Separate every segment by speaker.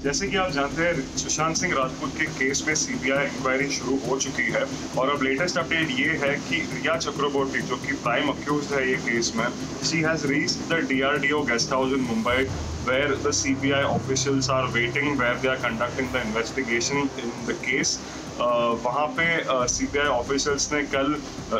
Speaker 1: जैसे कि आप जानते हैं, सुशांत सिंह राजपूत के केस में सीबीआई इंक्वायरी शुरू हो चुकी है और अब लेटेस्ट अपडेट ये है कि रिया चक्रबोर्ती, जो कि प्राइम अक्यूज्ड है ये केस में, she has reached the DRDO guest house in Mumbai where the CBI officials are waiting, where they are conducting the investigation in the case. वहाँ पे CBI ऑफिशियल्स ने कल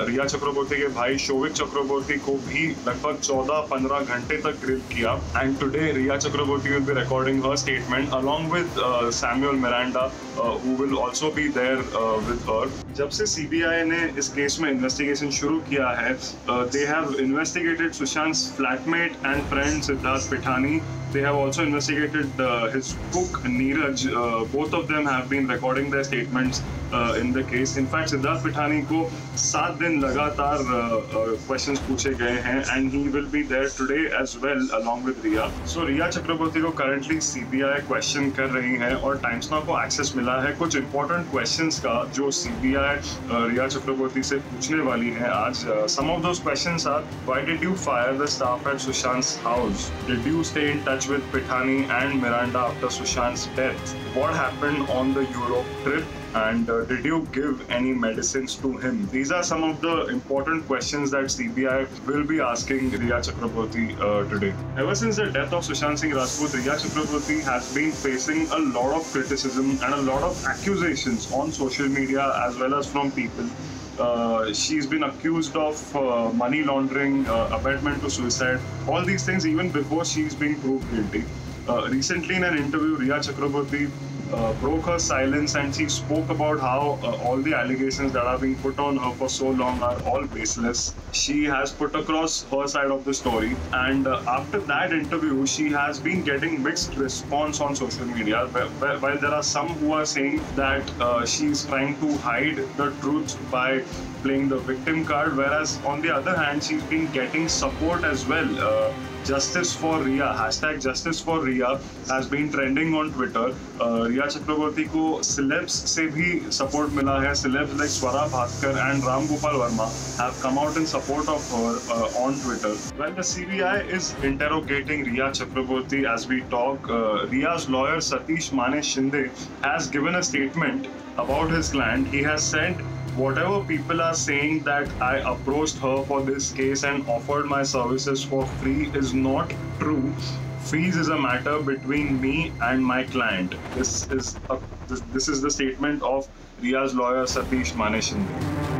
Speaker 1: रिया चक्रबोर्ती के भाई शोविक चक्रबोर्ती को भी लगभग 14-15 घंटे तक ग्रिल किया and today Riya Chakraborty will be recording her statement along with Samuel Miranda who will also be there with her. जब से CBI ने इस केस में इन्वेस्टिगेशन शुरू किया है, they have investigated Sushant's flatmate and friend Siddharth Pithani. They have also investigated his cook Neeraj. Both of them have been recording their statements in the case. In fact, Siddharth Pithani को 7 दिन लगातार questions पूछे गए हैं and he will be there today as well along with Riya. So Riya Chakraborty को currently CBI question कर रही है और Times Now को access मिला है कुछ important questions का जो CBI रिया चक्रबोर्ती से पूछने वाली है आज. Some of those questions are: Why did you fire the staff at Sushant's house? Did you stay in touch with Pithani and Miranda after Sushant's death? What happened on the Europe trip? And did you give any medicines to him? These are some of the important questions that CBI will be asking Riya Chakraborty today. Ever since the death of Sushant Singh Rajput, Riya Chakraborty has been facing a lot of criticism and a lot of accusations on social media as well as from people. She's been accused of money laundering, abetment to suicide, all these things even before she's been proved guilty. Recently in an interview, Riya Chakraborty broke her silence and she spoke about how all the allegations that are being put on her for so long are all baseless. She has put across her side of the story, and after that interview she has been getting mixed response on social media, while there are some who are saying that she's trying to hide the truth by playing the victim card, whereas on the other hand she's been getting support as well. Justice for Riya, hashtag Justice for Riya has been trending on Twitter. Riya Chakraborty को celebs से भी support मिला है. Celebs like Swara Bhaskar and Ram Gopal Verma have come out in support of her on Twitter. While the CBI is interrogating Riya Chakraborty as we talk, Riya's lawyer Satish Mane Shinde has given a statement about his client. He has said, whatever people are saying that I approached her for this case and offered my services for free is not true. Fees is a matter between me and my client. This is the statement of Riya's lawyer Satish Mane Shinde.